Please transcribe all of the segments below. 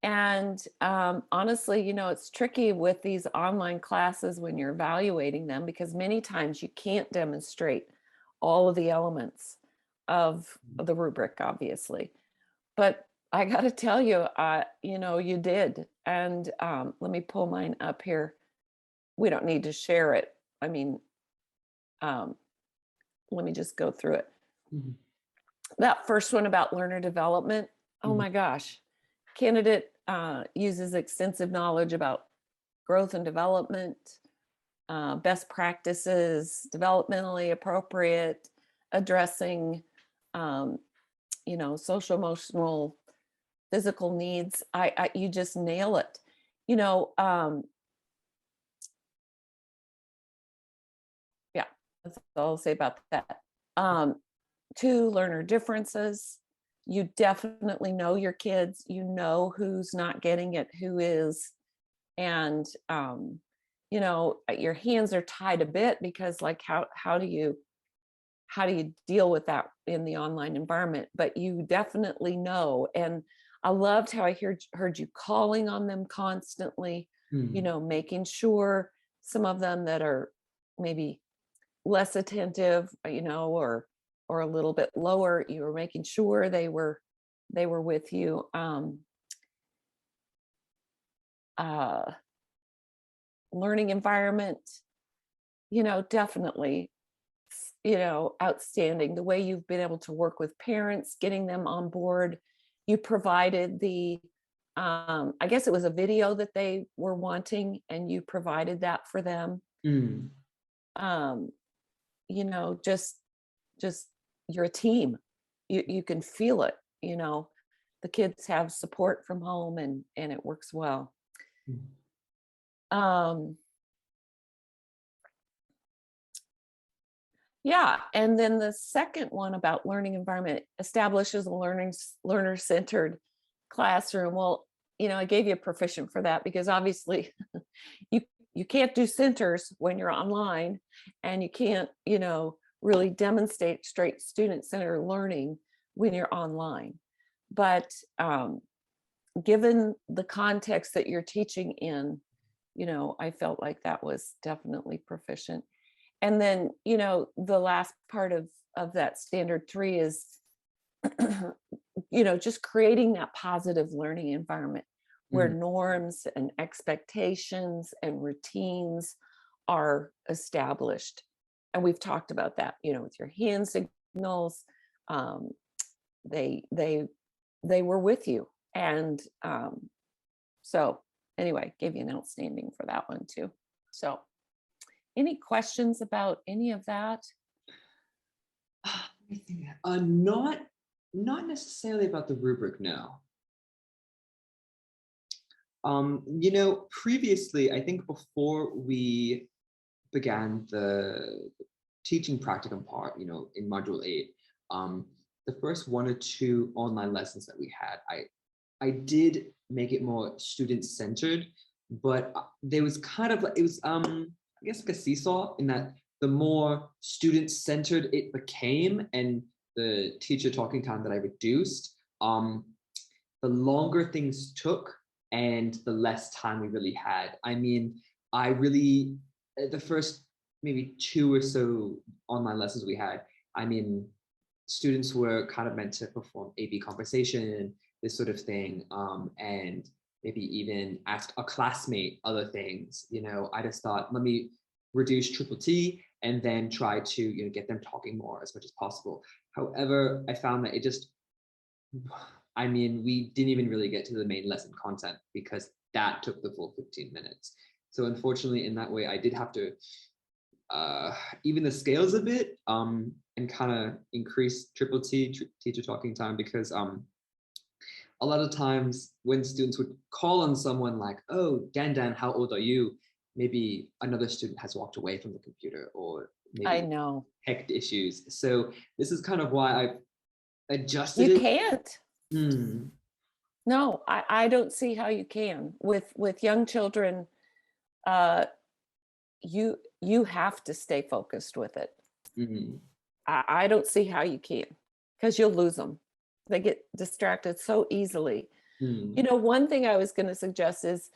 And honestly, it's tricky with these online classes when you're evaluating them, because many times you can't demonstrate all of the elements of the rubric, obviously. But I got to tell you, you did. And let me pull mine up here. We don't need to share it. I mean, um, let me just go through it. Mhm. That first one about learner development. Oh Mhm. my gosh. Candidate uses extensive knowledge about growth and development, best practices, developmentally appropriate, addressing, um, social, emotional, physical needs. You just nail it. You know, um, yeah, that's all I'll say about that. Um, Two, learner differences. You definitely know your kids. You know who's not getting it, who is, and your hands are tied a bit, because like how do you deal with that in the online environment? But you definitely know. And I loved how I heard you calling on them constantly, Mm. making sure some of them that are maybe less attentive, or a little bit lower, you were making sure they were with you. Uh Learning environment, definitely, outstanding. The way you've been able to work with parents, getting them on board. You provided I guess it was a video that they were wanting, and you provided that for them. Mm. Um, just you're a team. You can feel it, the kids have support from home, and it works well. Mm. Um, Yeah, and then the second one about learning environment establishes a learner-centered classroom. Well, I gave you a proficient for that, because obviously you you can't do centers when you're online, and you can't, really demonstrate straight student-centered learning when you're online. But given the context that you're teaching in, I felt like that was definitely proficient. And then, the last part of that standard 3 is, just creating that positive learning environment where Mm. norms and expectations and routines are established. And we've talked about that, with your hand signals. Um, they they they were with you. And so anyway, gave you an outstanding for that one too. So any questions about any of that? Let me think. Not necessarily about the rubric, no. Previously, I think before we began the teaching practicum part, in module 8, um, the first 1 or 2 online lessons that we had, I did make it more student centered, but there was kind of like, it was I guess like a seesaw, in that the more student centered it became and the teacher talking time that I reduced, the longer things took and the less time we really had. I mean, I really, the first maybe 2 or so online lessons we had, I mean, students were kind of meant to perform A/B conversation, this sort of thing, and maybe even ask a classmate other things. I just thought, let me reduce triple T and then try to get them talking more as much as possible. However, I found that it just, I mean, we didn't even really get to the main lesson content because that took the full 15 minutes. So unfortunately, in that way, I did have to even the scales a bit, and kind of increase triple T, teacher talking time, because a lot of times when students would call on someone like, oh, Dan, how old are you? Maybe another student has walked away from the computer, or I maybe know. tech issues. So this is kind of why I've adjusted You it. can't. Hmm. No, I don't see how you can. With young children, uh, you have to stay focused with it. Hmm. I don't see how you can, because you'll lose them. They get distracted so easily. Mm. You know, one thing I was going to suggest is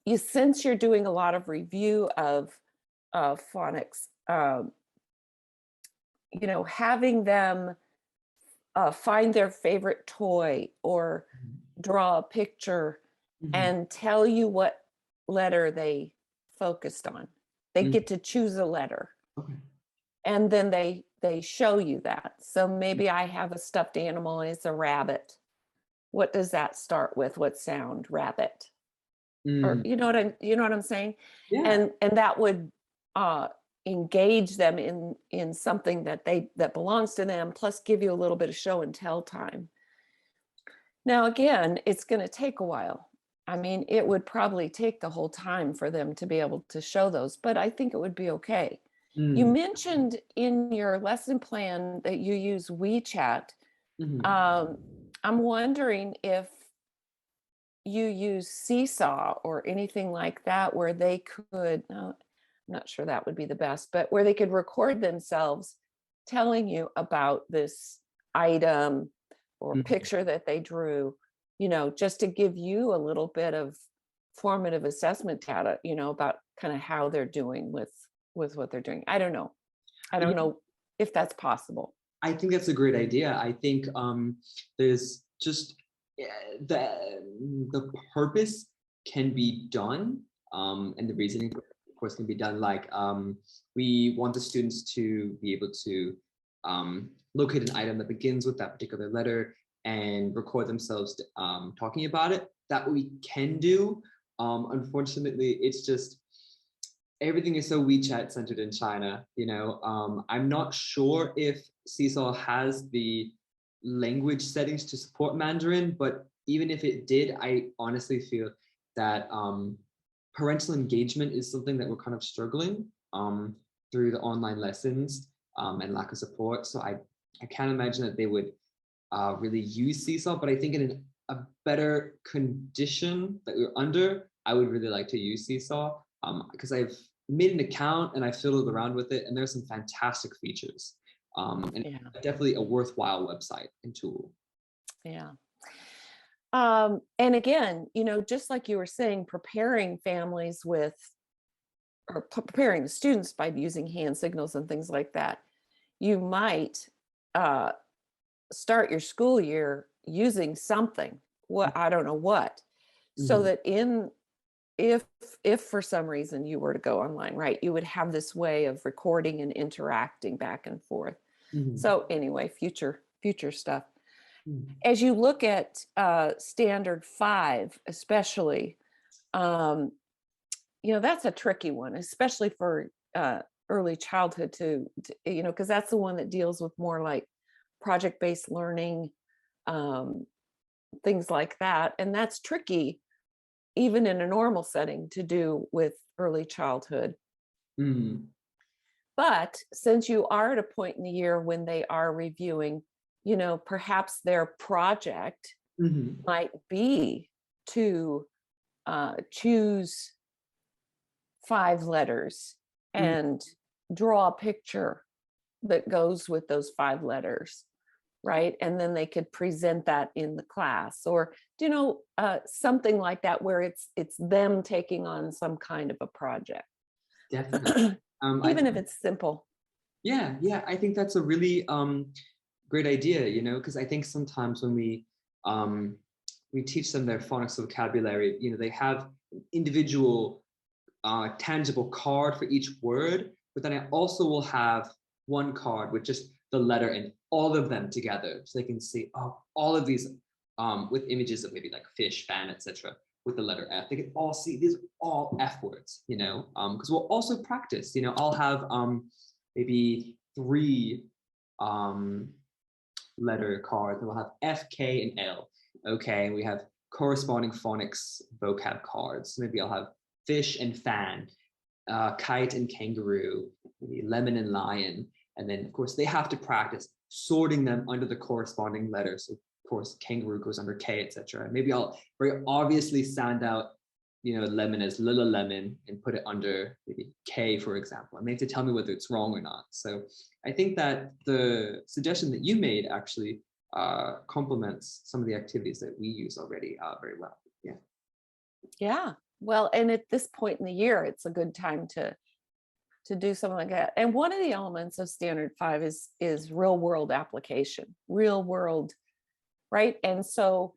you, since you're doing a lot of review of phonics, you know, having them find their favorite toy or draw a picture Mhm. and tell you what letter they focused on. They Mm. get to choose a letter, Okay. and then they show you that. So maybe I have a stuffed animal and it's a rabbit. What does that start with? What sound? Rabbit. Or Mm. you know what I'm saying? Yeah. And that would uh engage them in something that belongs to them, plus give you a little bit of show and tell time. Now again, it's going to take a while. I mean, it would probably take the whole time for them to be able to show those, but I think it would be okay. You Mm. mentioned in your lesson plan that you use WeChat. Mhm. Um, I'm wondering if you use Seesaw or anything like that where they could, I'm not sure that would be the best, but where they could record themselves telling you about this item or Mhm. picture that they drew, you know, just to give you a little bit of formative assessment data, you know, about kind of how they're doing with what they're doing. I don't know. I don't Yeah, know if that's possible. I think that's a great idea. I think there's just the purpose can be done, and the reasoning, of course, can be done. Like we want the students to be able to locate an item that begins with that particular letter and record themselves talking about it. That we can do. Unfortunately, it's just everything is so WeChat centered in China. I'm not sure if Seesaw has the language settings to support Mandarin, but even if it did, I honestly feel that parental engagement is something that we're kind of struggling through the online lessons and lack of support. So I can't imagine that they would really use Seesaw, but I think in a better condition that we're under, I would really like to use Seesaw because I've made an account and I fiddled around with it, and there's some fantastic features. And Yeah. definitely a worthwhile website and tool. Yeah. And again, you know, just like you were saying, preparing families with or preparing the students by using hand signals and things like that, you might uh, start your school year using something. What I don't know what, so Mhm. that in if if for some reason you were to go online, right, you would have this way of recording and interacting back and forth. Mhm. So anyway, future stuff. Mhm. As you look at standard 5, especially, um, you know, that's a tricky one, especially for early childhood to you know, because that's the one that deals with more like project-based learning, um, things like that. And that's tricky, even in a normal setting, to do with early childhood. Mhm. But since you are at a point in the year when they are reviewing, you know, perhaps their project Mhm. might be to choose 5 letters Mhm. and draw a picture that goes with those 5 letters, right? And then they could present that in the class, or you know, something like that, where it's them taking on some kind of a project, Definitely. I even if think, it's simple. yeah, I think that's a really great idea, because I think sometimes when um, we teach them their phonics vocabulary, they have individual tangible card for each word, but then I also will have one card with just the letter and all of them together, so they can see all of these with images of maybe like fish, fan, etc. With the letter F. They can all see these are all F words, because we'll also practice. I'll have maybe 3 um, letter cards, and we'll have F, K, and L. Okay, we have corresponding phonics vocab cards. So maybe I'll have fish and fan, kite and kangaroo, maybe lemon and lion. And then, of course, they have to practice sorting them under the corresponding letters. So, of course, kangaroo goes under K, etc. Maybe I'll very obviously stand out, lemon as Lululemon and put it under maybe K, for example. And they have to tell me whether it's wrong or not. So I think that the suggestion that you made actually complements some of the activities that we use already very well. Yeah. Yeah. Well, and at this point in the year, it's a good time to do something like that. And one of the elements of standard 5 is real world application, real world, right? And so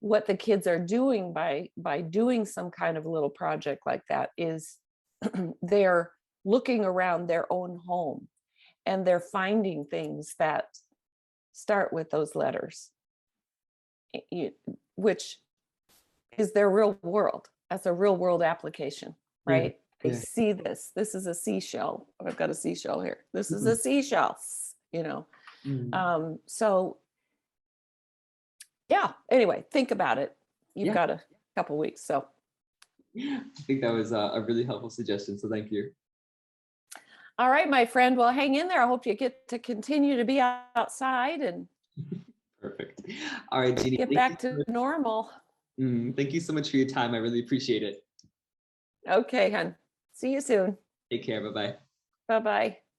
what the kids are doing by doing some kind of little project like that is they're looking around their own home and they're finding things that start with those letters, which is their real world. That's a real world application, Yeah. right? They Yeah. see this. This is a seashell. I've got a seashell here. This is Mhm. a seashell, you know. So yeah, anyway, think about it. You've Yeah. got a couple weeks. So I think that was a really helpful suggestion. So thank you. all right, my friend. Well, hang in there. I hope you get to continue to be outside and Perfect. All right, Jeannie. get Thank you back so to much. normal. Thank you so much for your time. I really appreciate it. Okay, hon. See you soon. Take care. Bye-bye. Bye-bye.